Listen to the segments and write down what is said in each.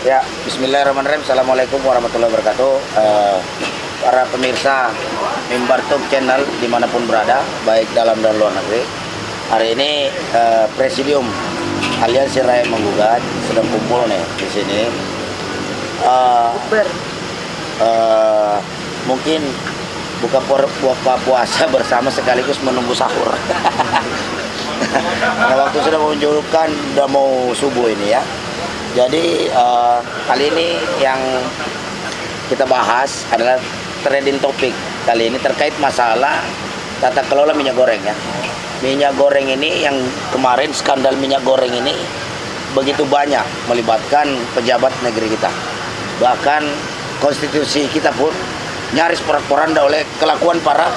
Ya, Bismillahirrahmanirrahim. Assalamualaikum warahmatullahi wabarakatuh. Para pemirsa Mimbar Top Channel dimanapun berada, baik dalam dan luar negeri. Hari ini Presidium Aliansi Rakyat Menggugat sedang kumpul nih di sini. Mungkin buka puasa bersama sekaligus menunggu sahur. Nah, waktu sudah menunjukkan udah mau subuh ini ya. Jadi kali ini yang kita bahas adalah trending topik kali ini terkait masalah tata kelola minyak goreng ya. Minyak goreng ini yang kemarin skandal minyak goreng ini begitu banyak melibatkan pejabat negeri kita. Bahkan konstitusi kita pun nyaris porak-poranda oleh kelakuan para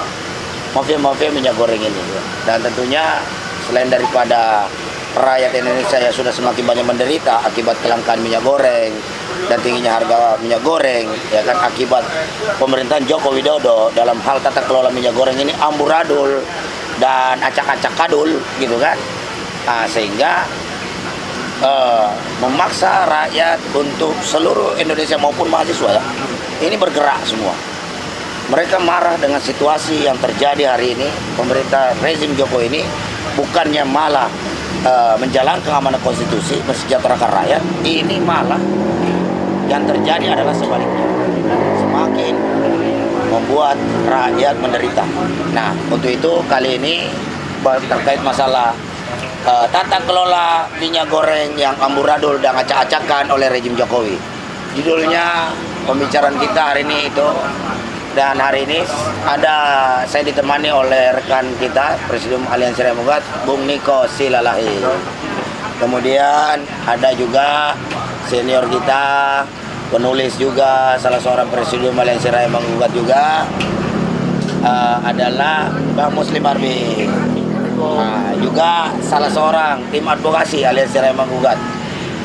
mafia-mafia minyak goreng ini. Dan tentunya selain daripada rakyat Indonesia yang sudah semakin banyak menderita akibat kelangkaan minyak goreng dan tingginya harga minyak goreng, ya kan, akibat pemerintahan Joko Widodo dalam hal tata kelola minyak goreng ini amburadul dan acak-acak kadul gitu kan. Nah, sehingga memaksa rakyat untuk seluruh Indonesia maupun mahasiswa ya, ini bergerak semua. Mereka marah dengan situasi yang terjadi hari ini. Pemerintah rezim Joko ini bukannya malah menjalankan amanah konstitusi, mensejahterakan rakyat, ini malah yang terjadi adalah sebaliknya, semakin membuat rakyat menderita. Nah, untuk itu kali ini terkait masalah tata kelola minyak goreng yang amburadul dan acak-acakan oleh rezim Jokowi. Judulnya pembicaraan kita hari ini itu. Dan hari ini saya ditemani oleh rekan kita, Presidium Aliansi Rakyat Menggugat, Bung Niko Silalahi. Kemudian ada juga senior kita, penulis juga, salah seorang Presidium Aliansi Rakyat Menggugat juga, adalah Bang Muslim Arbi. Juga salah seorang tim advokasi Aliansi Rakyat Menggugat,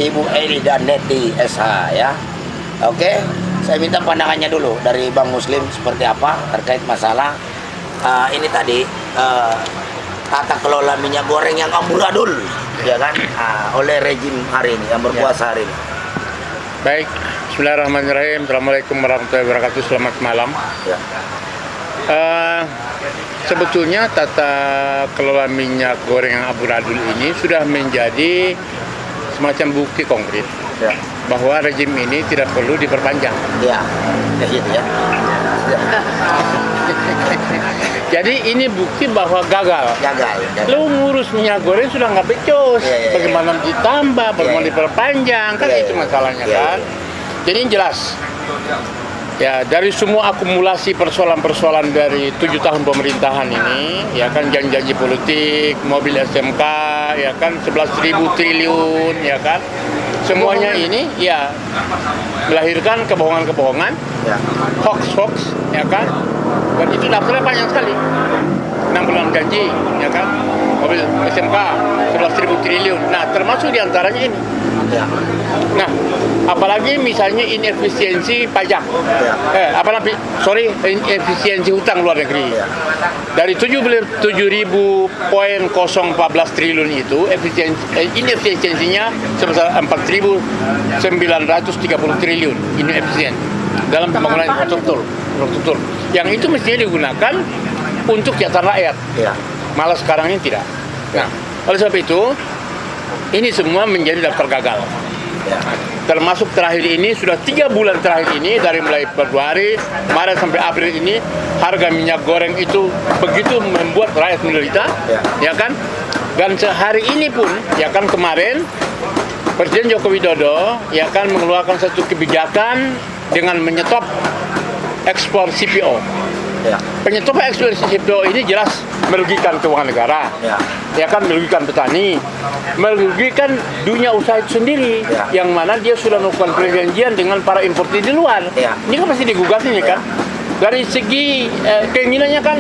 Ibu Eli dan Neti SH ya. Oke. Saya minta pandangannya dulu dari Bang Muslim seperti apa terkait masalah ini tadi tata kelola minyak goreng yang amburadul ya kan oleh rezim hari ini yang berkuasa hari ini. Baik, Bismillahirrahmanirrahim. Assalamualaikum warahmatullahi wabarakatuh. Selamat malam. Ya. Sebetulnya tata kelola minyak goreng yang amburadul ini sudah menjadi semacam bukti konkret Ya. bahwa rezim ini tidak perlu diperpanjang. Ya, gitu ya. Jadi ini bukti bahwa gagal. Gagal. Lu ngurus minyak goreng sudah nggak becus. Ya. Bagaimana ditambah, bagaimana diperpanjang, kan Ya. itu masalahnya Ya. kan. Jadi ini jelas. Ya, dari semua akumulasi persoalan-persoalan dari 7 tahun pemerintahan ini, ya kan, janji-janji politik, mobil SMK, ya kan, 11.000 triliun, ya kan, semuanya ini ya melahirkan kebohongan-kebohongan, Ya. hoax-hoax, ya kan, dan itu daftarnya panjang sekali. 6 bulan janji, ya kan, mobil SMK 11.000 triliun. Nah, termasuk diantaranya ini. Ya. Nah, apalagi misalnya inefisiensi pajak, inefisiensi hutang luar negeri. Ya. Dari 7.014 triliun itu inefisiensinya sebesar 4.930 triliun inefisien dalam pembangunan infrastruktur. Yang itu mestinya digunakan untuk kesejahteraan rakyat. Ya. Malah sekarang ini tidak. Nah, oleh sebab itu ini semua menjadi daftar gagal. Ya. Termasuk terakhir ini, sudah 3 bulan terakhir ini, dari mulai Februari, Maret sampai April ini, harga minyak goreng itu begitu membuat rakyat menderita, ya kan? Dan sehari ini pun, ya kan, kemarin Presiden Joko Widodo, ya kan, mengeluarkan satu kebijakan dengan menyetop ekspor CPO. Ya. Penyetopan ekspor CPO ini jelas merugikan keuangan negara, ya kan, merugikan petani, merugikan dunia usaha itu sendiri, yang mana dia sudah melakukan perjanjian dengan para importer di luar. Ini kan pasti digugat ini kan. Dari segi keinginannya kan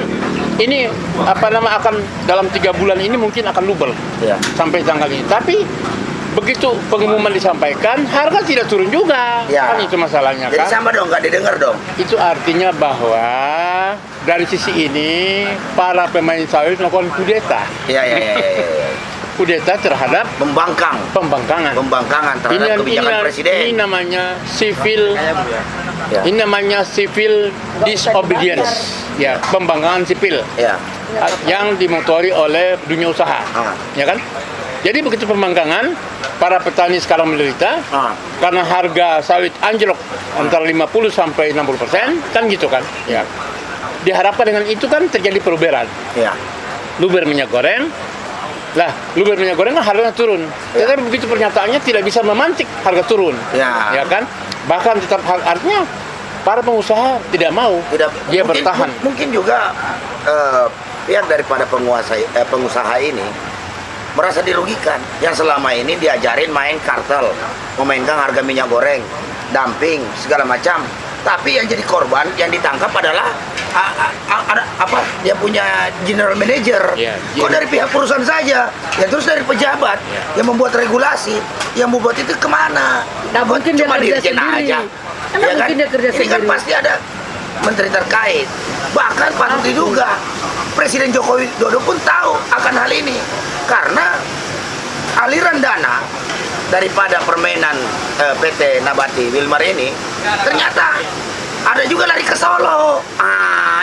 ini akan dalam 3 bulan ini mungkin akan lubel sampai tanggal ini. Tapi begitu pengumuman disampaikan, harga tidak turun juga, kan itu masalahnya kan. Jadi sama dong, nggak didengar dong. Itu artinya bahwa dari sisi ini para pemain sawit melakukan kudeta. Iya. Kudeta terhadap Pembangkangan terhadap kebijakan presiden. Ini namanya civil. Ya. Ini namanya civil disobedience. Ya, pembangkangan sipil. Ya. Yang dimotori oleh dunia usaha. Ya kan? Jadi begitu pembangkangan, para petani sekarang menderita karena harga sawit anjlok antara 50 sampai 60%, kan gitu kan? Ya. Diharapkan dengan itu kan terjadi perubahan. Ya. Luber minyak goreng. Lah, luber minyak goreng kan harganya turun. Tetapi begitu pernyataannya tidak bisa memantik harga turun. Ya kan? Bahkan tetap artinya para pengusaha tidak mau. Dia bertahan. Mungkin juga pihak daripada pengusaha ini merasa dirugikan. Yang selama ini diajarin main kartel, memainkan harga minyak goreng, dumping, segala macam. Tapi yang jadi korban, yang ditangkap adalah dia punya general manager. Kok dari pihak perusahaan saja, ya terus dari pejabat yang membuat regulasi, yang membuat itu kemana? Nah, mungkin dia Cuma kerja dirjen sendiri. aja. Karena mungkin dia kerja Ini kan sendiri. pasti ada menteri terkait. Bahkan patut diduga Presiden Joko Widodo pun tahu akan hal ini, karena aliran dana daripada permainan PT Nabati Wilmar ini ternyata ada juga lari ke Solo.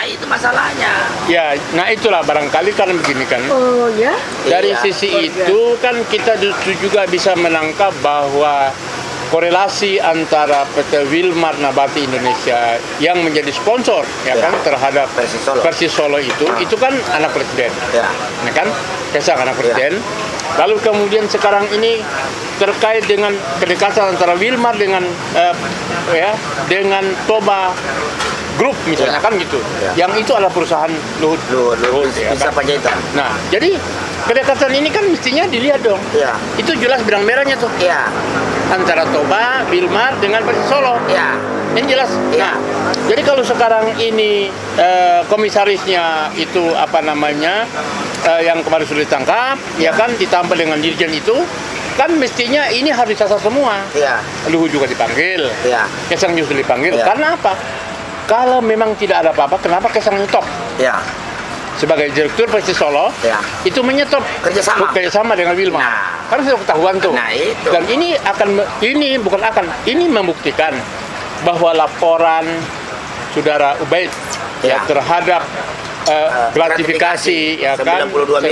Itu masalahnya. Ya, nah itulah barangkali karena begini kan. Oh ya? Dari Iya. sisi itu kan kita justru juga bisa menangkap bahwa korelasi antara PT Wilmar Nabati Indonesia yang menjadi sponsor ya kan terhadap Persis Solo itu kan anak presiden. Ya kan? Kaisang anak presiden. Lalu kemudian sekarang ini terkait dengan kedekatan antara Wilmar dengan dengan Toba Group misalnya kan gitu. Yang itu adalah perusahaan Luhut ya, bisa kan? Panjaitan. Nah, jadi kedekatan ini kan mestinya dilihat dong. Itu jelas benang merahnya tuh. Antara Toba, Wilmar dengan Persis Solo. Ini jelas. Nah, jadi kalau sekarang ini komisarisnya itu yang kemarin sudah ditangkap, ya kan ditambah dengan dirjen itu, kan mestinya ini harus disasar semua. Luhut juga dipanggil. Kaisang juga dipanggil. Karena apa? Kalau memang tidak ada apa-apa, kenapa Kaisang nyetop? Sebagai direktur Persis Solo, itu menyetop kerjasama dengan Wilmar. Karena sudah ketahuan tuh. Dan ini membuktikan bahwa laporan saudara Ubaid terhadap gratifikasi ya kan 92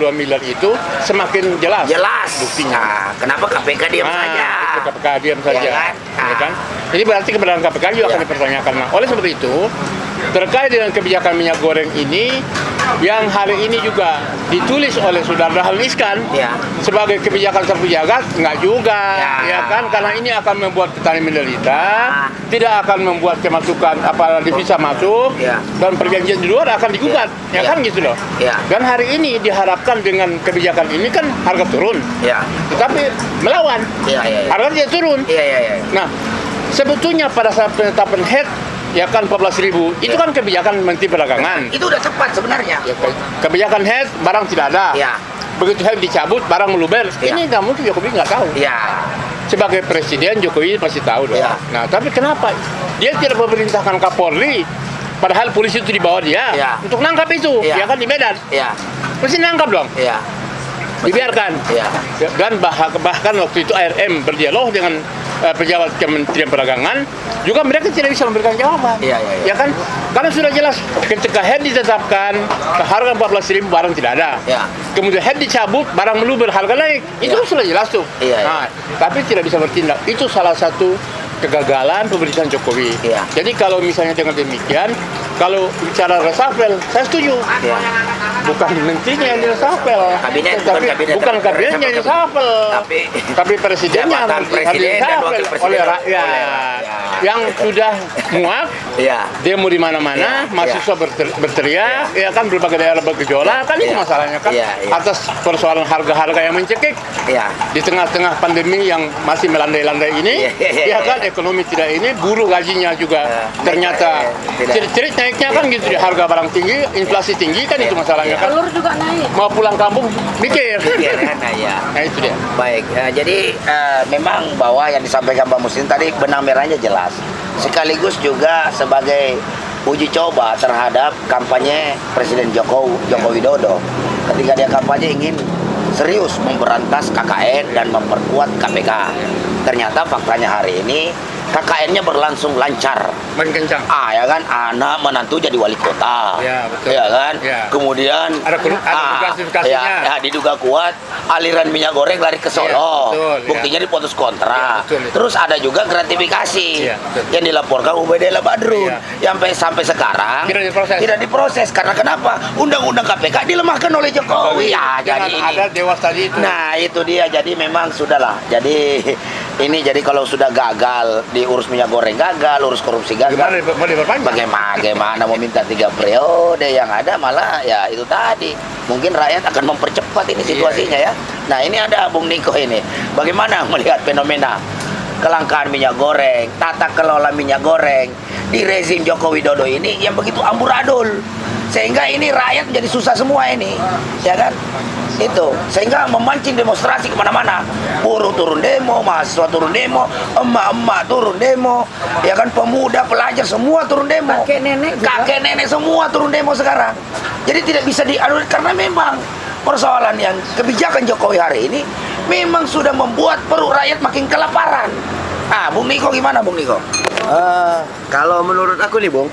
miliar itu semakin jelas buktinya. Kenapa KPK diam saja? KPK diam saja. Ya kan? Jadi berarti kebenaran KPK juga akan dipertanyakan. Nah, oleh sebab itu terkait dengan kebijakan minyak goreng ini yang hari ini juga ditulis oleh Saudara Dahlan Iskan sebagai kebijakan terpenjaga, enggak juga ya kan, karena ini akan membuat petani menderita, tidak akan membuat kemasukan devisa masuk, dan perjanjian di luar akan digugat kan gitu loh. Dan hari ini diharapkan dengan kebijakan ini kan harga turun, tetapi melawan harga tidak turun. Nah, sebetulnya pada saat penetapan head ya kan 14.000 itu kan kebijakan Menteri Perdagangan. Itu udah tepat sebenarnya. Kebijakan head barang tidak ada. Begitu head dicabut barang meluber. Ini nggak mungkin Jokowi nggak tahu. Sebagai presiden Jokowi pasti tahu dong. Nah, tapi kenapa dia tidak memerintahkan Kapolri? Padahal polisi itu di bawah dia untuk nangkap itu, ya kan di Medan. Mesti nangkap dong. Dibiarkan. Dan bahkan waktu itu ARM berdialog dengan pejabat Kementerian Perdagangan, juga mereka tidak bisa memberikan jawaban. Ya kan? Karena sudah jelas ketika head ditetapkan harga 14.000 barang tidak ada. Kemudian head dicabut barang meluber harga naik. Itu sudah jelas tuh. Nah, tapi tidak bisa bertindak. Itu salah satu kegagalan pemerintahan Jokowi. Jadi kalau misalnya dengan demikian, kalau bicara reshuffle, saya setuju. Bukan menterinya yang reshuffle, bukan kabinetnya yang reshuffle, tapi presidennya harus reshuffle oleh rakyat yang sudah muak, demo di mana-mana, mahasiswa berteriak, ya kan berbagai daerah bergejolak, kan itu masalahnya kan atas persoalan harga-harga yang mencekik di tengah-tengah pandemi yang masih melandai-landai ini, ya kan ekonomi tidak ini, buruh gajinya juga ternyata cerit-cerit naiknya kan gitu, harga barang tinggi, inflasi tinggi kan itu masalahnya kan. Telur juga naik. Mau pulang kampung mikir. Nah itu dia. Baik, jadi memang bahwa yang disampaikan Pak Muslim tadi benang merahnya jelas. Sekaligus juga sebagai uji coba terhadap kampanye Presiden Joko Widodo. Ketika dia kampanye ingin serius memberantas KKN dan memperkuat KPK. Ternyata faktanya hari ini KKN-nya berlangsung lancar. Makin kencang. Ya kan, anak menantu jadi wali kota. Ya, betul. Ya kan? Ya. Kemudian Ada klasifikasinya. diduga kuat aliran minyak goreng lari ke Solo. Betul, Buktinya diputus kontrak. Betul, itu. Terus ada juga gratifikasi Betul. yang dilaporkan Ubedillah Badrun yang sampai sekarang Tidak diproses. Karena kenapa? Undang-undang KPK dilemahkan oleh Jokowi. Jangan Jadi ada dewas tadi itu. nah, itu dia. Jadi memang sudahlah. Jadi jadi kalau sudah gagal diurus minyak goreng, gagal urus korupsi, gagal. Gimana mau diperpanjang? Bagaimana mau minta 3 periode, yang ada malah ya itu tadi. Mungkin rakyat akan mempercepat ini situasinya ya. Nah, ini ada Bung Niko ini. Bagaimana melihat fenomena kelangkaan minyak goreng, tata kelola minyak goreng di rezim Joko Widodo ini yang begitu amburadul. Sehingga ini rakyat menjadi susah semua ini. Ya kan? Itu sehingga memancing demonstrasi kemana-mana, buruh turun demo, mahasiswa turun demo, emak-emak turun demo, ya kan, pemuda, pelajar semua turun demo, kakek nenek semua turun demo sekarang. Jadi tidak bisa dianulir karena memang persoalan yang kebijakan Jokowi hari ini memang sudah membuat perut rakyat makin kelaparan. Bung Niko gimana, Bung Niko? Kalau menurut aku nih, Bung,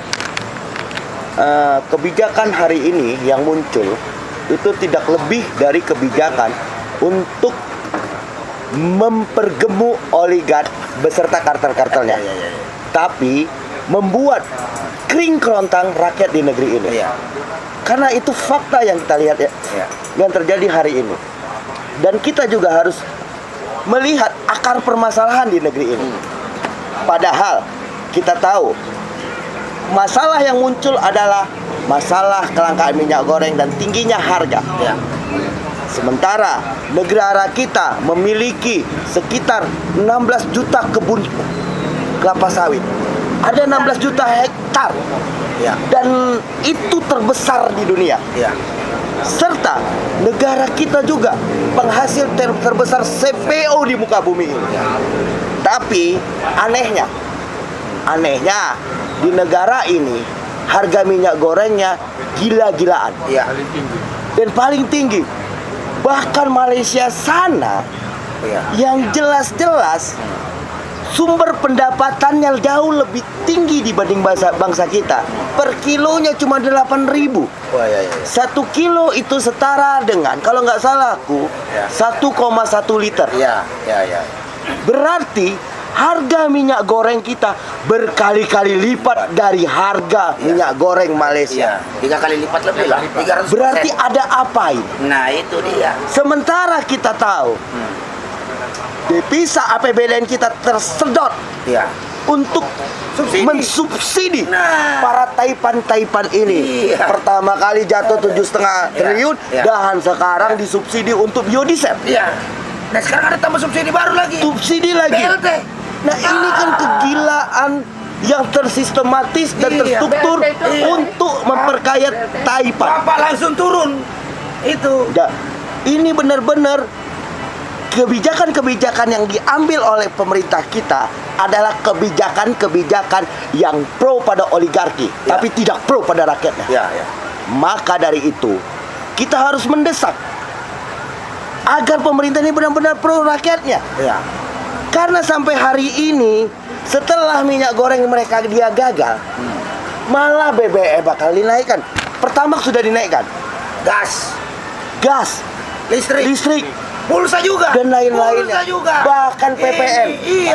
kebijakan hari ini yang muncul itu tidak lebih dari kebijakan untuk mempergemuk oligark beserta kartel-kartelnya, tapi membuat kering kerontang rakyat di negeri ini. Karena itu fakta yang kita lihat yang terjadi hari ini, dan kita juga harus melihat akar permasalahan di negeri ini. Padahal kita tahu masalah yang muncul adalah masalah kelangkaan minyak goreng dan tingginya harga. Sementara negara kita memiliki sekitar 16 juta kebun kelapa sawit. Ada 16 juta hektar. Dan itu terbesar di dunia. Serta negara kita juga penghasil terbesar CPO di muka bumi ini. Tapi anehnya di negara ini harga minyak gorengnya gila-gilaan. Dan paling tinggi. Bahkan Malaysia sana yang jelas-jelas sumber pendapatannya jauh lebih tinggi dibanding bangsa kita. Per kilonya cuma 8.000. 1 kilo itu setara dengan, kalau nggak salah aku, 1,1 liter. Berarti harga minyak goreng kita berkali-kali lipat dari harga minyak goreng Malaysia. 3 kali lipat lebih lah. 300%. Berarti ada apa ini? Nah, itu dia. Sementara kita tahu devisa APBN kita tersedot untuk mensubsidi para taipan-taipan ini. Pertama kali jatuh 7,5 triliun dan sekarang disubsidi untuk biodiesel. Nah, sekarang ada tambah subsidi baru lagi. Subsidi lagi. BLT. Nah, ini kan kegilaan yang tersistematis dan terstruktur untuk memperkaya Taipan. Bapak langsung turun. Itu. Ini benar-benar kebijakan-kebijakan yang diambil oleh pemerintah kita adalah kebijakan-kebijakan yang pro pada oligarki, tapi tidak pro pada rakyatnya. Maka dari itu, kita harus mendesak agar pemerintah ini benar-benar pro rakyatnya. Karena sampai hari ini, setelah minyak goreng mereka dia gagal, malah BBM bakal dinaikkan. Pertamax sudah dinaikkan, gas, listrik, pulsa juga, dan lain-lainnya, bahkan PPN.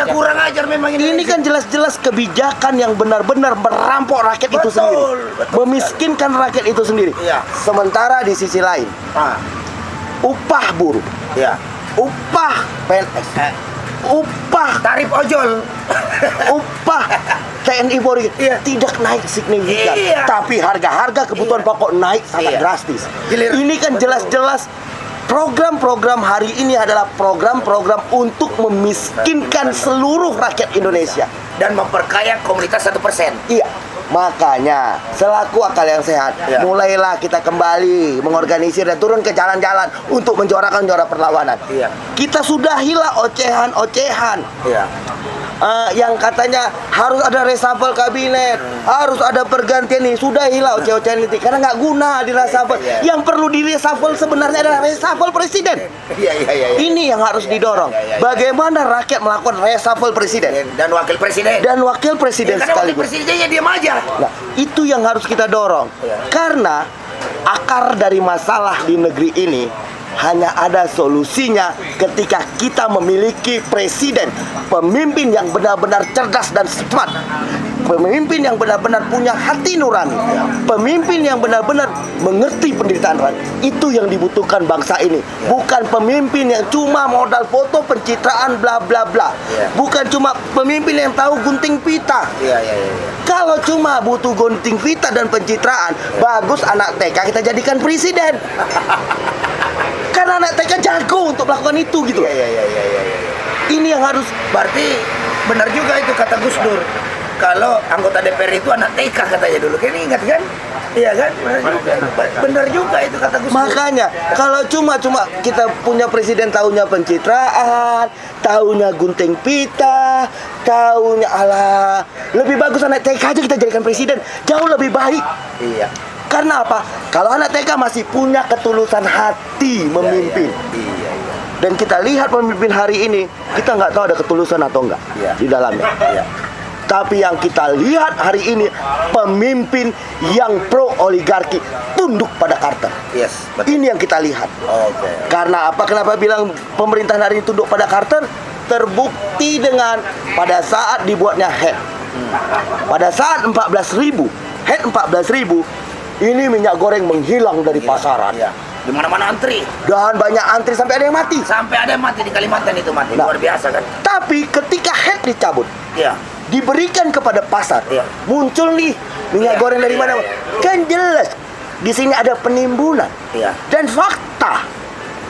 Kurang ajar memang ini kan jelas-jelas kebijakan yang benar-benar merampok rakyat itu sendiri, memiskinkan rakyat itu sendiri. Sementara di sisi lain, upah buruh, upah PNS, upah tarif ojol, upah TNI Polri tidak naik signifikan, tapi harga-harga kebutuhan pokok naik sangat drastis. Ini kan jelas-jelas program-program hari ini adalah program-program untuk memiskinkan seluruh rakyat Indonesia dan memperkaya komunitas 1%. Makanya selaku akal yang sehat, mulailah kita kembali mengorganisir dan turun ke jalan-jalan untuk menjorakan perlawanan. Kita sudahilah ocehan-ocehan. yang katanya harus ada reshuffle kabinet, harus ada pergantian nih, sudah hilang ocehan itu karena nggak guna di reshuffle. Yang perlu di reshuffle sebenarnya adalah reshuffle presiden. Ini yang harus didorong. Bagaimana rakyat melakukan reshuffle presiden Dan wakil presiden. dan wakil presiden Karena wakil sekaligus. presidennya diam aja. Nah, itu yang harus kita dorong. Karena akar dari masalah di negeri ini hanya ada solusinya ketika kita memiliki presiden, pemimpin yang benar-benar cerdas dan smart, pemimpin yang benar-benar punya hati nurani, pemimpin yang benar-benar mengerti penderitaan rakyat. Itu yang dibutuhkan bangsa ini, bukan pemimpin yang cuma modal foto pencitraan bla bla bla, bukan cuma pemimpin yang tahu gunting pita. Kalau cuma butuh gunting pita dan pencitraan, bagus anak TK kita jadikan presiden. Karena anak TK jago untuk melakukan itu gitu. Ini yang harus. Berarti benar juga itu kata Gus Dur. Kalau anggota DPR itu anak TK katanya dulu. Kayaknya ingat kan? Iya kan? Benar juga itu kata Gus Dur. Makanya kalau cuma kita punya presiden tahunya pencitraan, tahunya gunting pita, tahunya ala, lebih bagus anak TK aja kita jadikan presiden, jauh lebih baik. Iya. Karena apa? Kalau anak TK masih punya ketulusan hati memimpin. Iya. Dan kita lihat pemimpin hari ini, kita nggak tahu ada ketulusan atau enggak di dalamnya. Tapi yang kita lihat hari ini, pemimpin yang pro oligarki tunduk pada Carter. Yes, betul. Ini yang kita lihat. Oke. Karena apa? Kenapa bilang pemerintahan hari ini tunduk pada Carter? Terbukti dengan pada saat dibuatnya HED. Pada saat 14.000, HED 14.000, ini minyak goreng menghilang dari pasaran. Iya. Di mana-mana antri. Dan banyak antri sampai ada yang mati. Sampai ada yang mati di Kalimantan itu mati. Nah. Luar biasa kan? Tapi ketika HED dicabut, Iya. diberikan kepada pasar, Iya. muncul nih minyak Iya, goreng dari iya, mana? iya. Kan jelas di sini ada penimbunan. Iya. Dan fakta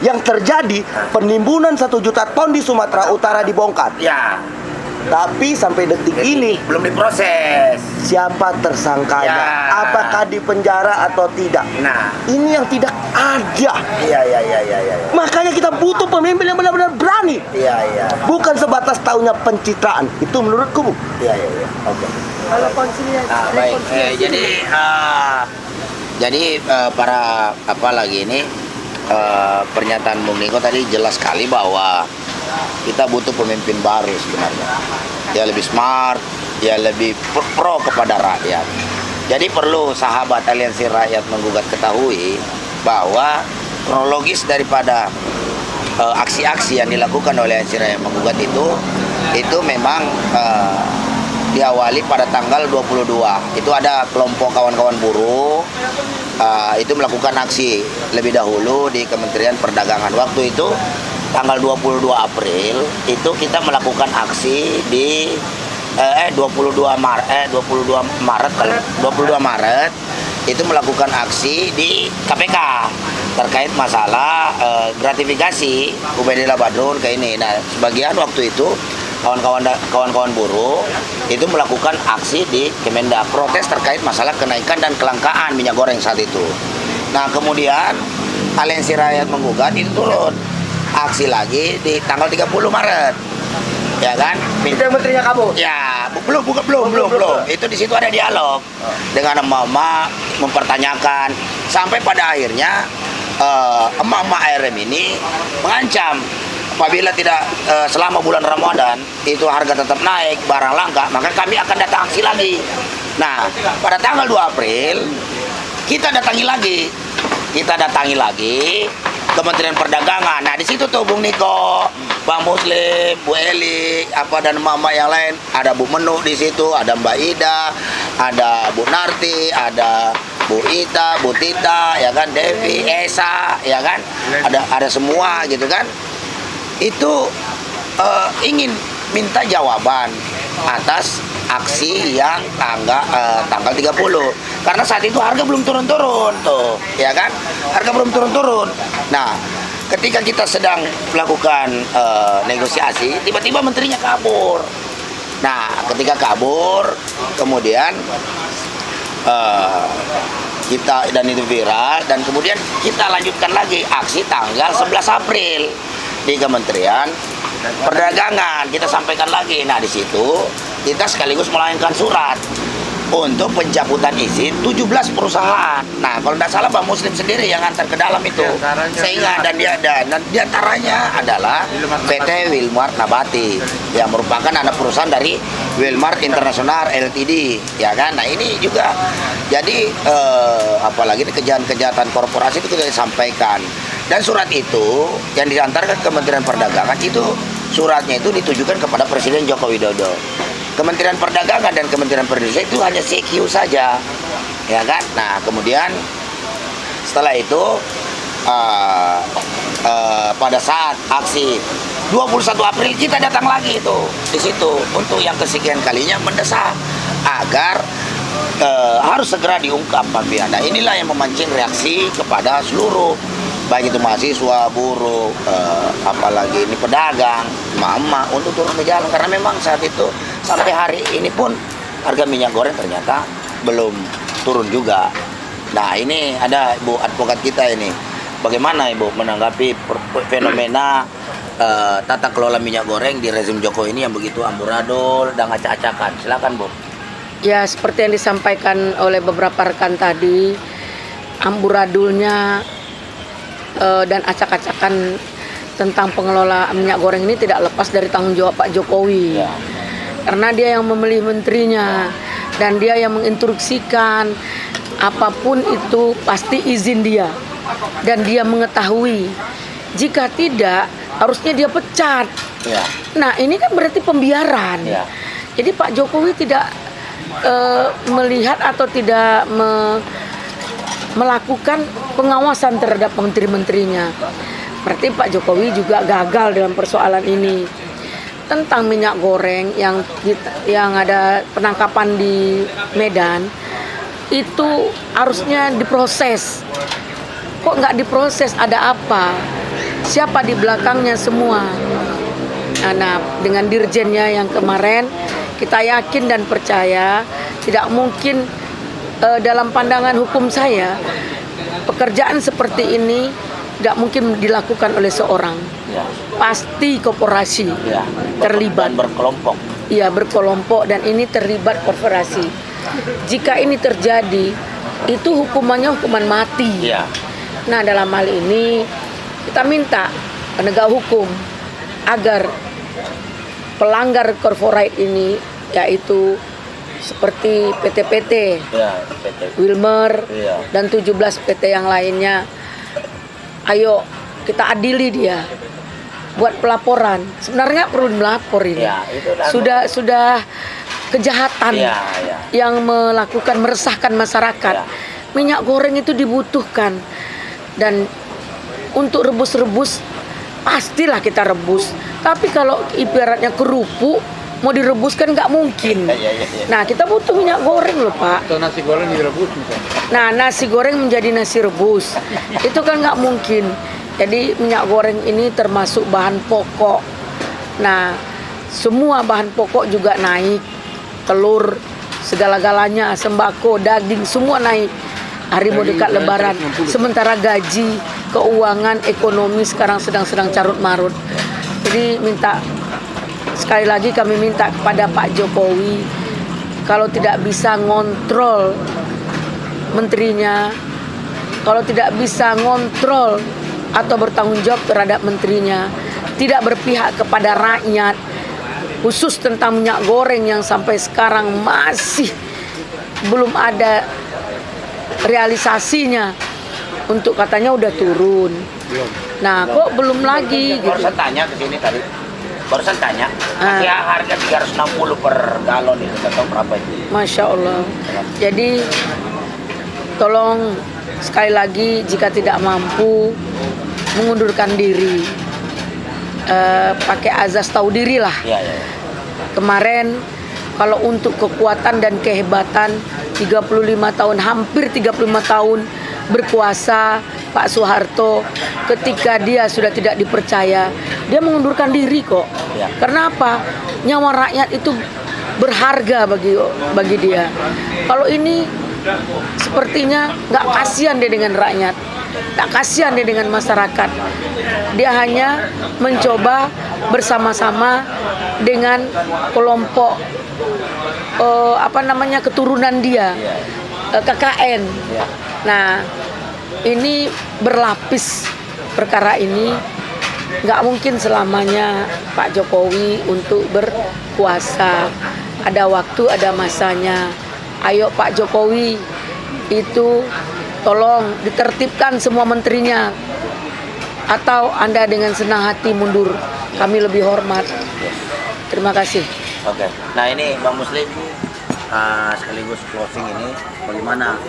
yang terjadi, penimbunan 1 juta ton di Sumatera Utara dibongkar. Ya. Tapi sampai detik ini belum diproses. siapa tersangkanya? Ya. Apakah di penjara atau tidak? Nah. Ini yang tidak ada. Iya. Makanya kita butuh pemimpin yang benar-benar berani. Iya. Bukan sebatas taunya pencitraan. Itu menurutku, Bu. Iya. Oke. Kalau konsiliasi, Baik. rekonsiliasi. Jadi para apa lagi ini pernyataan Bung Niko tadi jelas sekali bahwa kita butuh pemimpin baru sebenarnya. Dia lebih smart, dia lebih pro kepada rakyat. Jadi perlu sahabat Aliansi Rakyat Menggugat ketahui bahwa kronologis daripada aksi-aksi yang dilakukan oleh Aliansi Rakyat Menggugat itu memang diawali pada tanggal 22. Itu ada kelompok kawan-kawan buruh itu melakukan aksi lebih dahulu di Kementerian Perdagangan. Waktu itu tanggal 22 April itu kita melakukan aksi di 22 Maret itu melakukan aksi di KPK terkait masalah gratifikasi Ubaidillah Badrun ke ini. Nah, sebagian waktu itu kawan-kawan buruh itu melakukan aksi di Kemendak protes terkait masalah kenaikan dan kelangkaan minyak goreng saat itu. Nah, kemudian Aliansi Rakyat Menggugat itu turun aksi lagi di tanggal 30 Maret. Ya kan? Itu yang menterinya kabur. Ya, belum. Itu di situ ada dialog dengan emak-emak mempertanyakan sampai pada akhirnya emak-emak ARM ini mengancam apabila tidak selama bulan Ramadan itu harga tetap naik, barang langka, maka kami akan datang aksi lagi. Nah, pada tanggal 2 April kita datangi lagi Kementerian Perdagangan. Nah, di situ tuh Bung Niko, Bang Muslim, Bu Eli, dan mama yang lain. Ada Bu Menu di situ, ada Mbak Ida, ada Bu Narti, ada Bu Ita, Bu Tita, ya kan, Devi, Esa, ya kan, ada semua gitu kan. Itu ingin minta jawaban atas aksi yang tanggal 30 karena saat itu harga belum turun-turun tuh, ya kan, harga belum turun-turun. Nah, ketika kita sedang melakukan negosiasi, tiba-tiba menterinya kabur. Nah, ketika kabur, kemudian kita dan itu viral, dan kemudian kita lanjutkan lagi aksi tanggal 11 April di Kementerian perdagangan kita sampaikan lagi. Nah di situ kita sekaligus melayangkan surat untuk pencabutan izin 17 perusahaan. Nah, kalau tidak salah Pak Muslim sendiri yang antar ke dalam itu. Sehingga dan diantaranya adalah PT Wilmart Nabati yang merupakan anak perusahaan dari Wilmart International Ltd, ya kan? Nah, ini juga jadi apalagi kejahatan korporasi itu kita sampaikan. Dan surat itu yang diantarkan Kementerian Perdagangan itu suratnya itu ditujukan kepada Presiden Joko Widodo. Kementerian Perdagangan dan Kementerian Perindustrian itu hanya CQ saja, ya kan? Nah, kemudian setelah itu pada saat aksi 21 April kita datang lagi itu di situ untuk yang kesekian kalinya mendesak agar harus segera diungkap mafia. Nah, inilah yang memancing reaksi kepada seluruh baik itu mahasiswa, buruh, apalagi ini pedagang, emak-emak untuk turun ke jalan karena memang saat itu sampai hari ini pun harga minyak goreng ternyata belum turun juga. Nah ini ada Ibu advokat kita ini, bagaimana Ibu menanggapi fenomena tata kelola minyak goreng di rezim Jokowi ini yang begitu amburadul dan acak-acakan? Silakan Bu. Ya seperti yang disampaikan oleh beberapa rekan tadi, amburadulnya dan acak-acakan tentang pengelola minyak goreng ini tidak lepas dari tanggung jawab Pak Jokowi. Ya. Karena dia yang memilih menterinya dan dia yang menginstruksikan apapun itu pasti izin dia dan dia mengetahui. Jika tidak harusnya dia pecat. Ya. Nah ini kan berarti pembiaran. Ya. Jadi Pak Jokowi tidak melihat atau tidak melakukan pengawasan terhadap menteri-menterinya. Berarti Pak Jokowi juga gagal dalam persoalan ini. Tentang minyak goreng yang ada penangkapan di Medan itu harusnya diproses. Kok nggak diproses? Ada apa? Siapa di belakangnya semua? Nah, dengan dirjennya yang kemarin kita yakin dan percaya tidak mungkin dalam pandangan hukum saya pekerjaan seperti ini tidak mungkin dilakukan oleh seorang. Ya. Pasti korporasi Ya. terlibat. Dan berkelompok. Iya berkelompok dan ini terlibat korporasi. Jika ini terjadi, itu hukumannya hukuman mati. Ya. Nah dalam hal ini kita minta penegak hukum agar pelanggar corporate ini yaitu seperti PT-PT, Ya, PT. Wilmer, Iya. dan 17 PT yang lainnya. Ayo kita adili dia. Buat pelaporan. Sebenarnya perlu melapor ini. Ya, itu dah. Sudah kejahatan Ya, ya. yang melakukan meresahkan masyarakat. Ya. Minyak goreng itu dibutuhkan dan untuk rebus-rebus pastilah kita rebus. Tapi kalau ibaratnya kerupuk mau direbus kan nggak mungkin. Ya. Nah kita butuh minyak goreng loh Pak. Atau nasi goreng direbus misalnya. Nah nasi goreng menjadi nasi rebus itu kan nggak mungkin. Jadi minyak goreng ini termasuk bahan pokok. Nah semua bahan pokok juga naik, telur, segala-galanya, sembako, daging semua naik. Hari mau dekat Lebaran. Sementara gaji, keuangan, ekonomi sekarang sedang carut marut. Jadi sekali lagi kami minta kepada Pak Jokowi kalau tidak bisa ngontrol menterinya, kalau tidak bisa ngontrol atau bertanggung jawab terhadap menterinya, tidak berpihak kepada rakyat, khusus tentang minyak goreng yang sampai sekarang masih belum ada realisasinya untuk katanya udah turun. Nah, kok belum lagi gitu. Barusan tanya ke sini tadi. Barusan tanya, masih harga 360 per galon itu, atau berapa itu? Masya Allah. Jadi tolong sekali lagi jika tidak mampu mengundurkan diri, pakai azas tahu diri lah. Ya. Kemarin kalau untuk kekuatan dan kehebatan 35 tahun, hampir 35 tahun berkuasa Pak Soeharto, ketika dia sudah tidak dipercaya, dia mengundurkan diri kok. Ya. Karena apa? Nyawa rakyat itu berharga bagi dia. Kalau ini sepertinya nggak kasihan dia dengan rakyat. Tak kasihan dia dengan masyarakat. Dia hanya mencoba bersama-sama dengan kelompok keturunan dia, KKN. Nah, ini berlapis perkara ini. Nggak mungkin selamanya Pak Jokowi untuk berkuasa. Ada waktu, ada masanya. Ayo Pak Jokowi, itu tolong ditertibkan semua menterinya. Atau Anda dengan senang hati mundur. Kami lebih hormat. Terima kasih. Oke. Nah ini Bang Muslim, sekaligus closing ini, bagaimana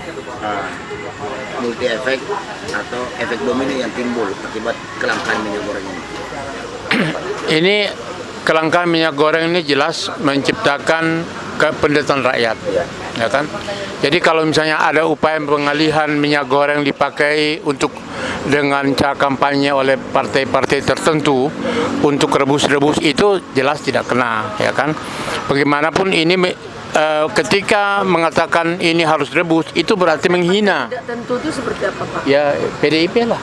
multi efek atau efek domino yang timbul akibat kelangkaan minyak goreng ini? Ini kelangkaan minyak goreng ini jelas menciptakan penderitaan rakyat, ya kan? Jadi kalau misalnya ada upaya pengalihan minyak goreng dipakai untuk dengan cara kampanye oleh partai-partai tertentu untuk rebus-rebus, itu jelas tidak kena, ya kan? Bagaimanapun ini ketika mengatakan ini harus rebus, itu berarti menghina. Tidak tentu itu seperti apa Pak? Ya PDIP lah.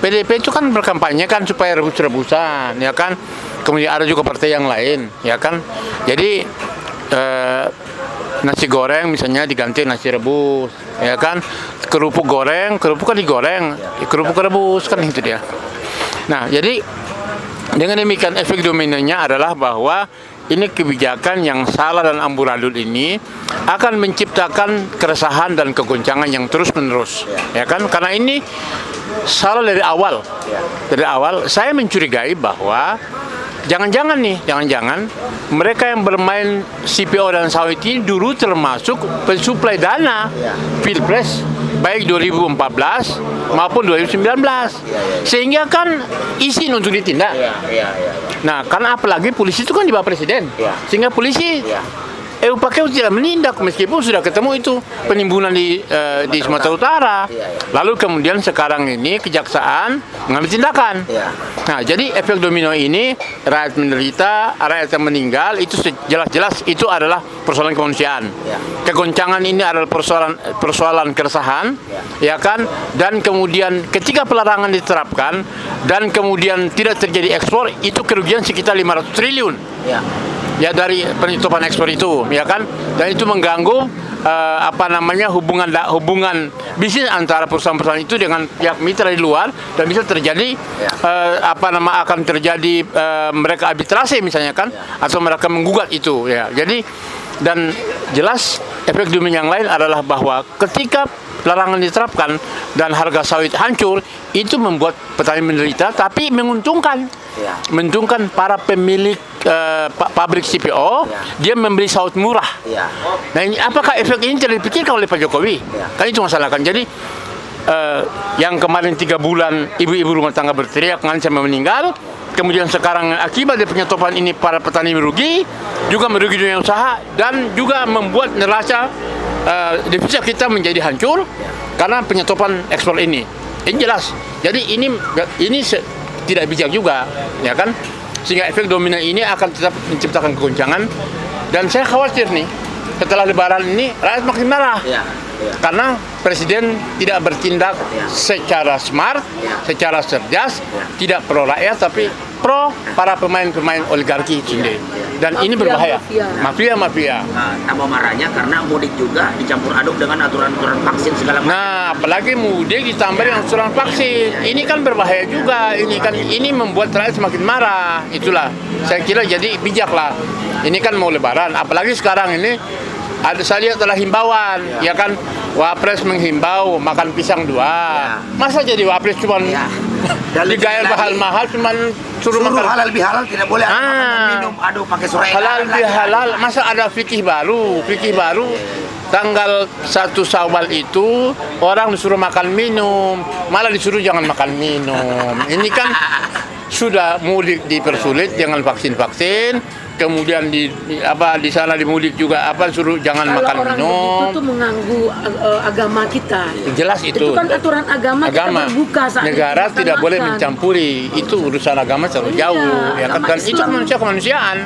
PDIP itu kan berkampanye kan supaya rebus-rebusan, ya kan? Kemudian ada juga partai yang lain, ya kan? Jadi nasi goreng misalnya diganti nasi rebus, ya kan? Kerupuk goreng, kerupuk kan digoreng, kerupuk rebus kan itu dia. Nah, jadi dengan demikian efek dominonya adalah bahwa ini kebijakan yang salah dan amburadul ini akan menciptakan keresahan dan kegoncangan yang terus-menerus, ya kan? Karena ini salah dari awal. Dari awal saya mencurigai bahwa jangan-jangan mereka yang bermain CPO dan sawit ini dulu termasuk pensuplai dana Pilpres baik 2014 maupun 2019, sehingga kan izin untuk ditindak. Nah, karena apalagi polisi itu kan di bawah presiden, sehingga polisi pakai tidak menindak meskipun sudah ketemu itu penimbunan di Sumatera Utara. Lalu kemudian sekarang ini kejaksaan mengambil tindakan. Nah, jadi efek domino ini rakyat menderita, rakyat yang meninggal, itu jelas-jelas itu adalah persoalan kemanusiaan. Kegoncangan ini adalah persoalan keresahan, ya kan? Dan kemudian ketika pelarangan diterapkan dan kemudian tidak terjadi ekspor, itu kerugian sekitar 500 triliun. Ya dari penutupan ekspor itu, ya kan, dan itu mengganggu hubungan bisnis antara perusahaan-perusahaan itu dengan pihak mitra di luar, dan bisa terjadi akan terjadi mereka arbitrase misalnya kan, atau mereka menggugat itu, ya. Jadi dan jelas efek domino yang lain adalah bahwa ketika larangan diterapkan dan harga sawit hancur, itu membuat petani menderita, tapi menguntungkan para pemilik pabrik CPO, dia membeli sawit murah. Nah, ini apakah efek ini tidak dipikirkan oleh Pak Jokowi? Kan itu masalah kan. Jadi yang kemarin 3 bulan ibu-ibu rumah tangga berteriak ngancam meninggal, kemudian sekarang akibat dari penyetopan ini para petani merugi, juga merugi dunia usaha, dan juga membuat neraca devisa kita menjadi hancur karena penyetopan ekspor ini. Ini jelas. Jadi ini tidak bijak juga, ya kan? Sehingga efek domino ini akan tetap menciptakan kegoncangan, dan saya khawatir nih setelah Lebaran ini rakyat makin marah. Karena presiden tidak bertindak secara smart, secara cerdas, tidak pro rakyat tapi pro para pemain-pemain oligarki sendiri. Dan ini berbahaya. Mafia. Tambah marahnya karena mudik juga dicampur aduk dengan aturan-aturan vaksin segala macam. Nah, apalagi mudik ditambah dengan aturan vaksin. Ini kan berbahaya juga. Ini membuat rakyat semakin marah. Itulah. Saya kira jadi bijaklah. Ini kan mau Lebaran. Apalagi sekarang ini saya lihat adalah himbauan, ya kan, Wapres menghimbau makan pisang 2. Masa jadi Wapres cuma digayar mahal-mahal, cuma suruh makan halal bihalal, tidak boleh minum, pakai surai. Halal bihalal, masa ada fikih baru tanggal 1 Syawal itu orang disuruh makan minum, malah disuruh jangan makan minum. Ini kan sudah mudik dipersulit dengan vaksin-vaksin. Kemudian di sana di mudik juga suruh jangan makan minum. Itu tuh mengganggu agama kita. Jelas itu. Itu kan aturan agama. Kita berbuka saat negara itu tidak makan. boleh mencampuri. Itu urusan agama terlalu jauh, ya kan? Dan itu kemanusiaan.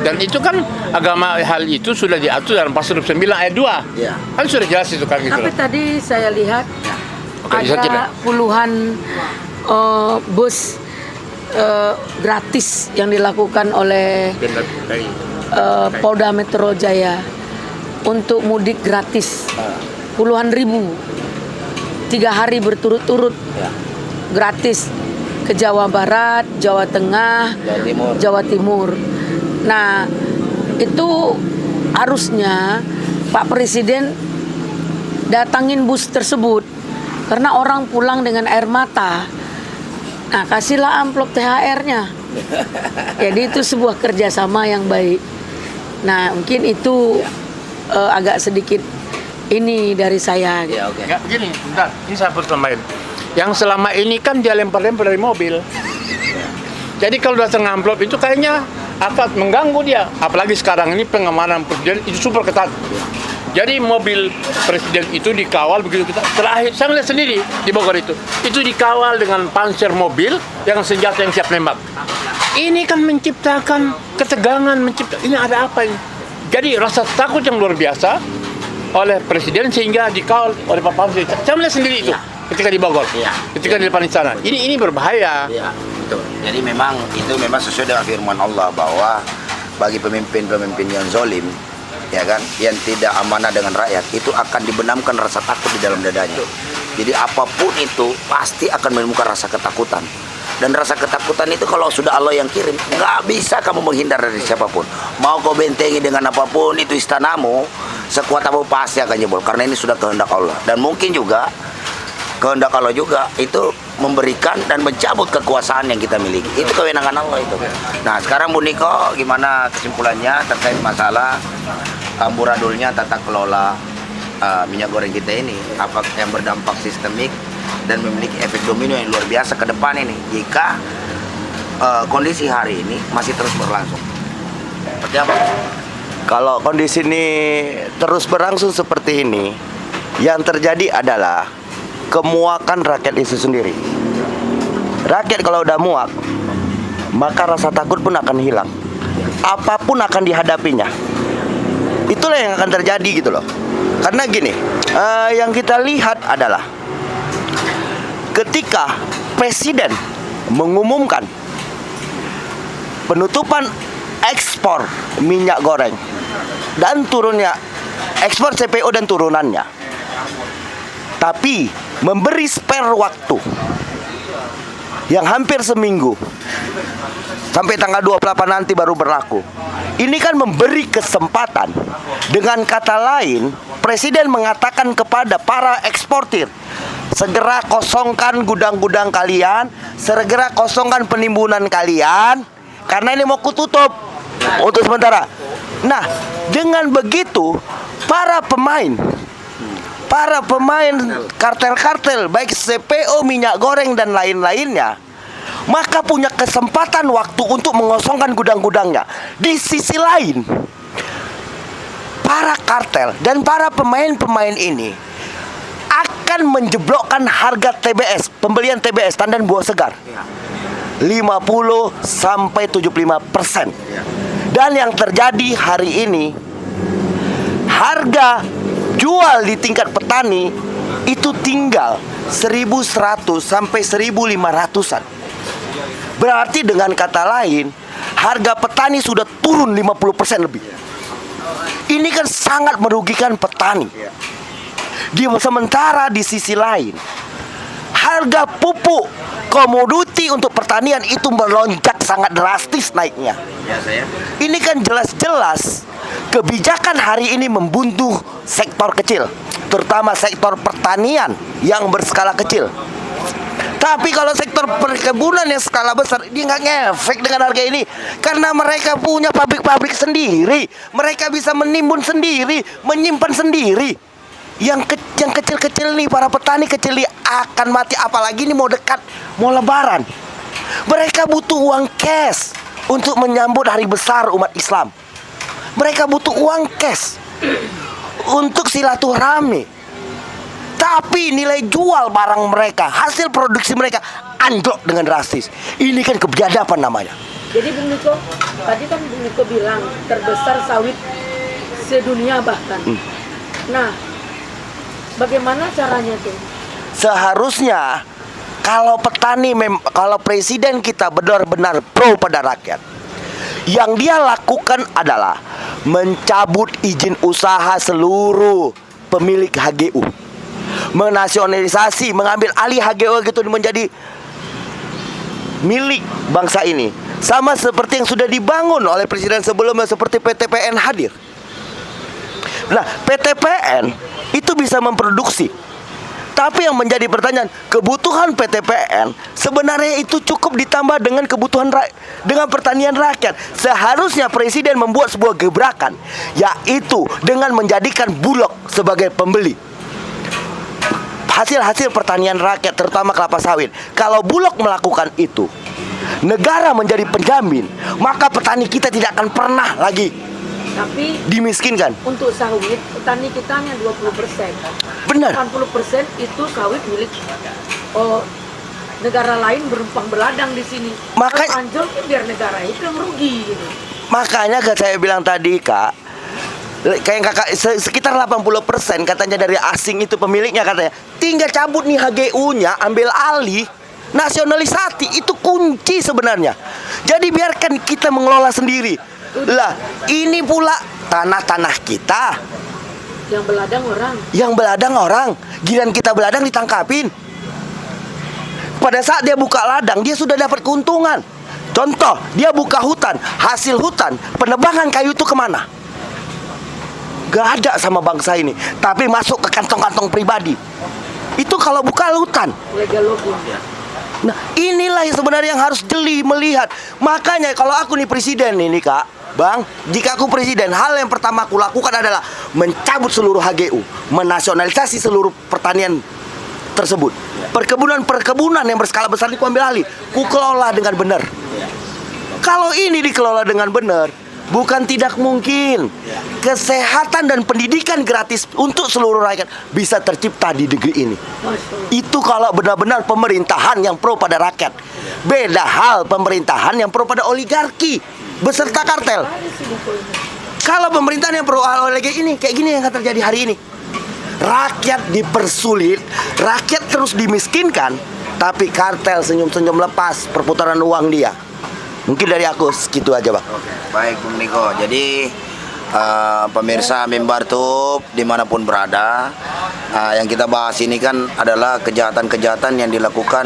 Dan itu kan agama, hal itu sudah diatur dalam pasal 9 ayat 2. Kan sudah jelas itu kan gitu. Tapi tadi saya lihat Oke, bisa tidak? ada puluhan bus gratis yang dilakukan oleh Polda Metro Jaya untuk mudik gratis. Puluhan ribu, 3 hari berturut-turut gratis ke Jawa Barat, Jawa Tengah, Jawa Timur. Nah, itu harusnya Pak Presiden datangin bus tersebut karena orang pulang dengan air mata. Nah, kasihlah amplop THR-nya. Jadi itu sebuah kerjasama yang baik. Nah, mungkin itu agak sedikit ini dari saya. Ya, oke. Enggak, begini, bentar. Ini saya harus tambahin. Yang selama ini kan dia lempar-lempar dari mobil. Jadi kalau datang amplop itu kayaknya akan mengganggu dia. Apalagi sekarang ini pengamanan presiden itu super ketat. Jadi mobil presiden itu dikawal begitu kita terakhir saya lihat sendiri di Bogor itu dikawal dengan panser mobil yang senjata yang siap nembak. Ini kan menciptakan ketegangan, ini ada apa ini? Jadi rasa takut yang luar biasa oleh presiden sehingga dikawal oleh Pak Panser. Saya melihat sendiri itu ketika di Bogor, ketika di depan istana. Ini berbahaya. Iya, betul. Jadi itu memang sesuai dengan firman Allah bahwa bagi pemimpin-pemimpin yang zalim, ya kan, yang tidak amanah dengan rakyat, itu akan dibenamkan rasa takut di dalam dadanya. Jadi apapun itu pasti akan menemukan rasa ketakutan. Dan rasa ketakutan itu kalau sudah Allah yang kirim, nggak bisa kamu menghindar dari siapapun. Mau kau bentengi dengan apapun itu istanamu, sekuat apa pasti akan jebol. Karena ini sudah kehendak Allah. Dan mungkin juga kehendak Allah juga itu memberikan dan mencabut kekuasaan yang kita miliki. Itu kewenangan Allah itu. Nah, sekarang Bu Niko, gimana kesimpulannya terkait masalah amburadulnya tata kelola minyak goreng kita ini? Apa yang berdampak sistemik dan memiliki efek domino yang luar biasa ke depan ini jika kondisi hari ini masih terus berlangsung? Seperti apa? Kalau kondisi ini terus berlangsung seperti ini, yang terjadi adalah kemuakan rakyat itu sendiri. Rakyat kalau udah muak, maka rasa takut pun akan hilang. Apapun akan dihadapinya. Itulah yang akan terjadi gitu loh. Karena gini, yang kita lihat adalah ketika presiden mengumumkan penutupan ekspor minyak goreng dan turunnya ekspor CPO dan turunannya, tapi memberi spare waktu yang hampir seminggu sampai tanggal 28 nanti baru berlaku. Ini kan memberi kesempatan. Dengan kata lain, presiden mengatakan kepada para eksportir, segera kosongkan gudang-gudang kalian, segera kosongkan penimbunan kalian, karena ini mau kututup untuk sementara. Nah, dengan begitu para pemain kartel-kartel baik CPO, minyak goreng dan lain-lainnya, maka punya kesempatan waktu untuk mengosongkan gudang-gudangnya. Di sisi lain, para kartel dan para pemain-pemain ini akan menjeblokkan harga TBS, pembelian TBS, tandan buah segar, 50 sampai 75%. Dan yang terjadi hari ini, harga jual di tingkat petani itu tinggal 1.100 sampai 1.500-an. Berarti dengan kata lain, harga petani sudah turun 50% lebih. Ini kan sangat merugikan petani. Sementara di sisi lain, harga pupuk komoditi untuk pertanian itu melonjak sangat drastis naiknya. Ini kan jelas-jelas kebijakan hari ini membuntuh sektor kecil, terutama sektor pertanian yang berskala kecil. Tapi kalau sektor perkebunan yang skala besar, dia nggak ngefek dengan harga ini. Karena mereka punya pabrik-pabrik sendiri. Mereka bisa menimbun sendiri, menyimpan sendiri. Yang kecil-kecil nih, para petani kecil nih akan mati. Apalagi ini mau dekat, mau lebaran. Mereka butuh uang cash untuk menyambut hari besar umat Islam. Mereka butuh uang cash untuk silaturahmi. Tapi nilai jual barang mereka, hasil produksi mereka anjlok dengan drastis. Ini kan kebiadaban namanya. Jadi Bung Niko, tadi kan Bung Niko bilang terbesar sawit sedunia bahkan. Nah, bagaimana caranya tuh? Seharusnya kalau kalau presiden kita benar-benar pro pada rakyat, yang dia lakukan adalah mencabut izin usaha seluruh pemilik HGU, menasionalisasi, mengambil alih HGU gitu menjadi milik bangsa ini. Sama seperti yang sudah dibangun oleh presiden sebelumnya, seperti PTPN hadir. Nah, PTPN itu bisa memproduksi. Tapi yang menjadi pertanyaan, kebutuhan PTPN sebenarnya itu cukup ditambah dengan kebutuhan dengan pertanian rakyat. Seharusnya presiden membuat sebuah gebrakan, yaitu dengan menjadikan Bulog sebagai pembeli hasil-hasil pertanian rakyat, terutama kelapa sawit. Kalau Bulog melakukan itu, negara menjadi penjamin, maka petani kita tidak akan pernah lagi Tapi dimiskinkan. untuk sawit, petani kita hanya 20%. Benar. 80% itu sawit milik negara lain berumpang beladang di sini. Makanya- Kalau anjlok ya biar negara itu yang rugi gitu. Makanya saya bilang tadi, Kak, kayak kakak sekitar 80% katanya dari asing itu pemiliknya, katanya tinggal cabut nih HGU-nya, ambil alih, nasionalisasi. Itu kunci sebenarnya. Jadi biarkan kita mengelola sendiri. Lah, ini pula tanah-tanah kita. Yang beladang orang. Yang beladang orang, giliran kita beladang ditangkapin. Pada saat dia buka ladang, dia sudah dapat keuntungan. Contoh, dia buka hutan, hasil hutan, penebangan kayu itu kemana? Gak ada sama bangsa ini, tapi masuk ke kantong-kantong pribadi. Itu kalau buka hutan. Legal logging. Nah, inilah yang sebenarnya yang harus jeli melihat. Makanya kalau aku nih presiden ini, Kak, Bang, jika aku presiden, hal yang pertama aku lakukan adalah mencabut seluruh HGU, menasionalisasi seluruh pertanian tersebut. Perkebunan yang berskala besar itu ku ambil alih, ku kelola dengan benar. Kalau ini dikelola dengan benar, bukan tidak mungkin kesehatan dan pendidikan gratis untuk seluruh rakyat bisa tercipta di negeri ini. Itu kalau benar-benar pemerintahan yang pro pada rakyat. Beda hal pemerintahan yang pro pada oligarki beserta kartel. Kalau pemerintahan yang pro oligarki ini kayak gini yang akan terjadi hari ini. Rakyat dipersulit, rakyat terus dimiskinkan, tapi kartel senyum-senyum lepas perputaran uang dia. Mungkin dari aku segitu aja, Bang. Baik, Bung Niko. Jadi pemirsa Mimbar Tube dimanapun berada, yang kita bahas ini kan adalah kejahatan-kejahatan yang dilakukan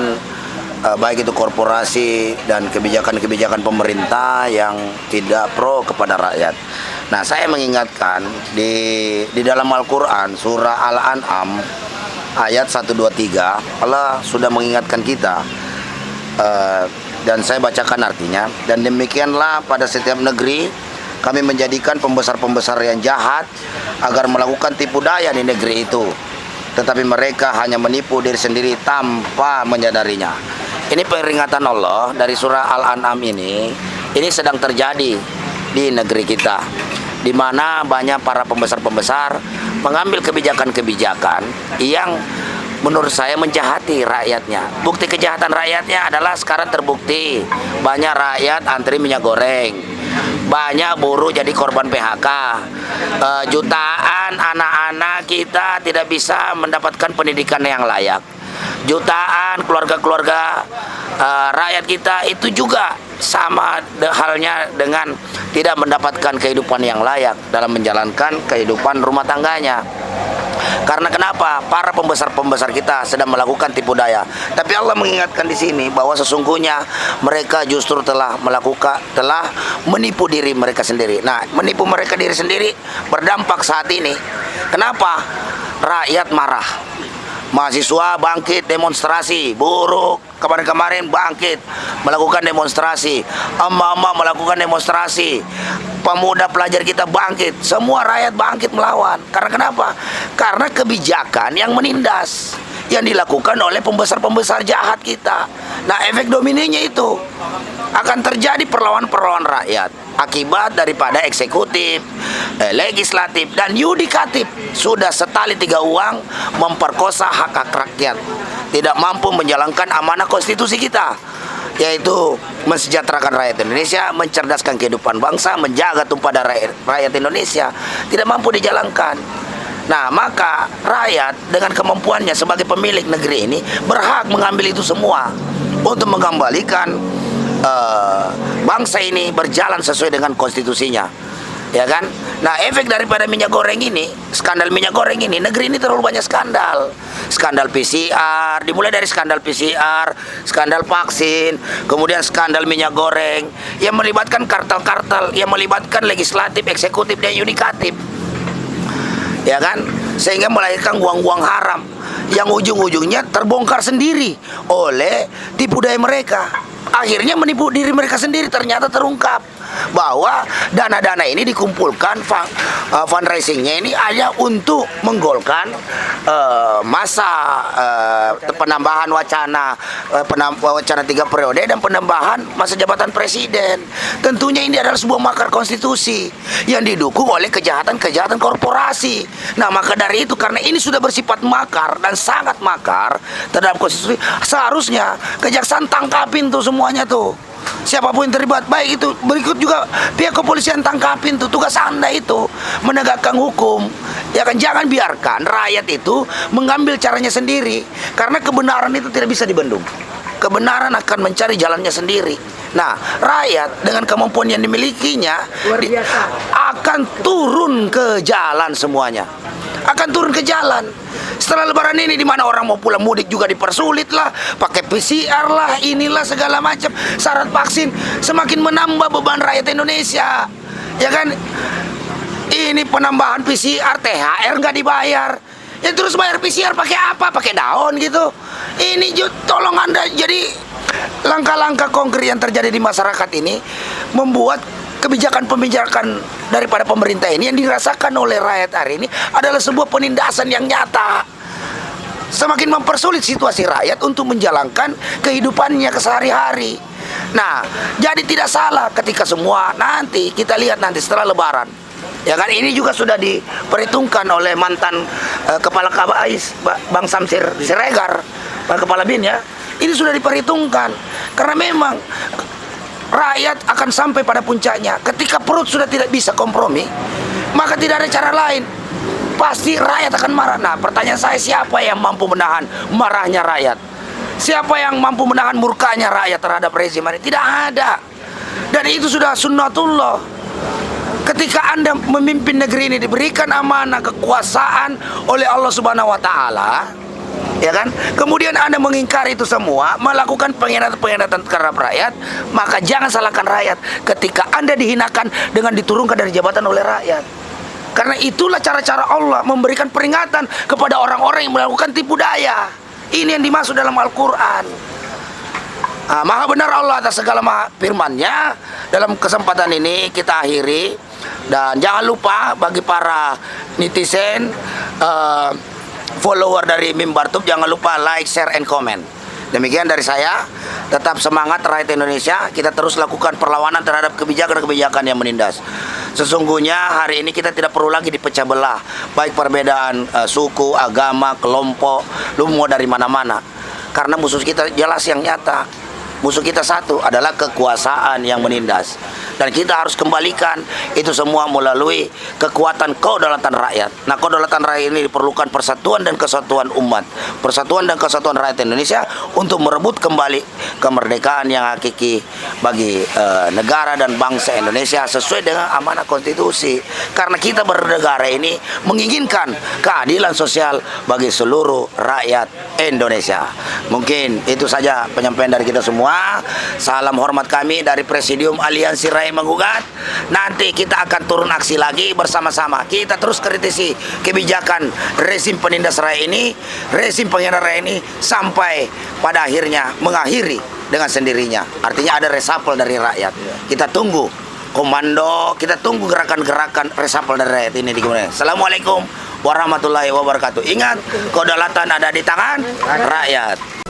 baik itu korporasi dan kebijakan-kebijakan pemerintah yang tidak pro kepada rakyat. Nah, saya mengingatkan di dalam Al-Quran surah Al-An'am ayat 123, Allah sudah mengingatkan kita, dan saya bacakan artinya. Dan demikianlah pada setiap negeri kami menjadikan pembesar-pembesar yang jahat agar melakukan tipu daya di negeri itu, tetapi mereka hanya menipu diri sendiri tanpa menyadarinya. Ini peringatan Allah dari surah Al-An'am ini sedang terjadi di negeri kita, di mana banyak para pembesar-pembesar mengambil kebijakan-kebijakan yang menurut saya menjahati rakyatnya. Bukti kejahatan rakyatnya adalah sekarang terbukti banyak rakyat antri minyak goreng, banyak buruh jadi korban PHK, jutaan anak-anak kita tidak bisa mendapatkan pendidikan yang layak, jutaan keluarga-keluarga rakyat kita itu juga sama halnya dengan tidak mendapatkan kehidupan yang layak dalam menjalankan kehidupan rumah tangganya. Karena kenapa? Para pembesar-pembesar kita sedang melakukan tipu daya. Tapi Allah mengingatkan di sini bahwa sesungguhnya mereka justru telah menipu diri mereka sendiri. Nah, menipu mereka diri sendiri berdampak saat ini. Kenapa? Rakyat marah. Mahasiswa bangkit demonstrasi, buruh kemarin-kemarin bangkit melakukan demonstrasi, emak-emak melakukan demonstrasi, pemuda pelajar kita bangkit, semua rakyat bangkit melawan. Karena kenapa? Karena kebijakan yang menindas yang dilakukan oleh pembesar-pembesar jahat kita. Nah, efek dominonya itu akan terjadi perlawanan rakyat akibat daripada eksekutif, legislatif, dan yudikatif sudah setali tiga uang memperkosa hak-hak rakyat, tidak mampu menjalankan amanah konstitusi kita, yaitu mensejahterakan rakyat Indonesia, mencerdaskan kehidupan bangsa, menjaga tumpah darah rakyat Indonesia, tidak mampu dijalankan. Nah, maka rakyat dengan kemampuannya sebagai pemilik negeri ini berhak mengambil itu semua untuk mengembalikan bangsa ini berjalan sesuai dengan konstitusinya, ya kan? Nah, efek daripada minyak goreng ini, skandal minyak goreng ini, negeri ini terlalu banyak skandal. Skandal PCR, dimulai dari skandal PCR, skandal vaksin, kemudian skandal minyak goreng yang melibatkan kartel-kartel, yang melibatkan legislatif, eksekutif, dan yudikatif, ya kan? Sehingga melahirkan uang-uang haram yang ujung-ujungnya terbongkar sendiri oleh tipu daya mereka. Akhirnya menipu diri mereka sendiri, ternyata terungkap bahwa dana-dana ini dikumpulkan, fundraisingnya ini hanya untuk menggolkan masa penambahan wacana 3 periode dan penambahan masa jabatan presiden. Tentunya ini adalah sebuah makar konstitusi yang didukung oleh kejahatan-kejahatan korporasi. Nah, maka dari itu, karena ini sudah bersifat makar dan sangat makar terhadap konstitusi, seharusnya kejaksaan tangkapin tuh semuanya tuh. Siapapun yang terlibat, baik itu berikut juga pihak kepolisian tangkapin tuh, tugas Anda itu menegakkan hukum. Ya kan, jangan biarkan rakyat itu mengambil caranya sendiri, karena kebenaran itu tidak bisa dibendung. Kebenaran akan mencari jalannya sendiri. Nah, rakyat dengan kemampuan yang dimilikinya akan turun ke jalan semuanya. Akan turun ke jalan. Setelah lebaran ini, di mana orang mau pulang mudik juga dipersulit lah, pakai PCR lah, inilah segala macam, syarat vaksin, semakin menambah beban rakyat Indonesia. Ya kan? Ini penambahan PCR, THR nggak dibayar. Ya terus bayar PCR pakai apa? Pakai daun gitu. Ini tolong Anda, jadi langkah-langkah konkret yang terjadi di masyarakat ini membuat kebijakan-kebijakan daripada pemerintah ini yang dirasakan oleh rakyat hari ini adalah sebuah penindasan yang nyata. Semakin mempersulit situasi rakyat untuk menjalankan kehidupannya kesehari-hari. Nah, jadi tidak salah ketika semua nanti kita lihat nanti setelah lebaran. Ya kan, ini juga sudah diperhitungkan oleh mantan Kepala Kabais Bang Samsir Siregar, Kepala BIN ya. Ini sudah diperhitungkan karena memang rakyat akan sampai pada puncaknya. Ketika perut sudah tidak bisa kompromi, maka tidak ada cara lain. Pasti rakyat akan marah. Nah, pertanyaan saya, siapa yang mampu menahan marahnya rakyat? Siapa yang mampu menahan murkanya rakyat terhadap rezim ini? Tidak ada. Dan itu sudah sunnatullah. Ketika Anda memimpin negeri ini, diberikan amanah kekuasaan oleh Allah Subhanahu wa taala, ya kan? Kemudian Anda mengingkari itu semua, melakukan pengkhianatan terhadap rakyat, maka jangan salahkan rakyat ketika Anda dihinakan dengan diturunkan dari jabatan oleh rakyat. Karena itulah cara-cara Allah memberikan peringatan kepada orang-orang yang melakukan tipu daya. Ini yang dimaksud dalam Al-Quran. Maha benar Allah atas segala firman-Nya. Dalam kesempatan ini kita akhiri. Dan jangan lupa bagi para netizen, follower dari Mimbar Tube, jangan lupa like, share, and comment. Demikian dari saya. Tetap semangat rakyat Indonesia. Kita terus lakukan perlawanan terhadap kebijakan-kebijakan yang menindas. Sesungguhnya hari ini kita tidak perlu lagi dipecah belah, baik perbedaan suku, agama, kelompok, lu mau dari mana-mana. Karena musuh kita jelas yang nyata. Musuh kita satu adalah kekuasaan yang menindas. Dan kita harus kembalikan itu semua melalui kekuatan kedaulatan rakyat. Nah, kedaulatan rakyat ini diperlukan persatuan dan kesatuan umat, persatuan dan kesatuan rakyat Indonesia untuk merebut kembali kemerdekaan yang hakiki bagi negara dan bangsa Indonesia sesuai dengan amanah konstitusi. Karena kita bernegara ini menginginkan keadilan sosial bagi seluruh rakyat Indonesia. Mungkin itu saja penyampaian dari kita semua. Salam hormat kami dari Presidium Aliansi Rakyat Menggugat. Nanti kita akan turun aksi lagi bersama-sama. Kita terus kritisi kebijakan rezim penindas rakyat ini, rezim pengkhianat rakyat ini, sampai pada akhirnya mengakhiri dengan sendirinya. Artinya ada reshuffle dari rakyat. Kita tunggu komando, kita tunggu gerakan-gerakan reshuffle dari rakyat ini di kemudian. Assalamualaikum warahmatullahi wabarakatuh. Ingat, kedaulatan ada di tangan rakyat.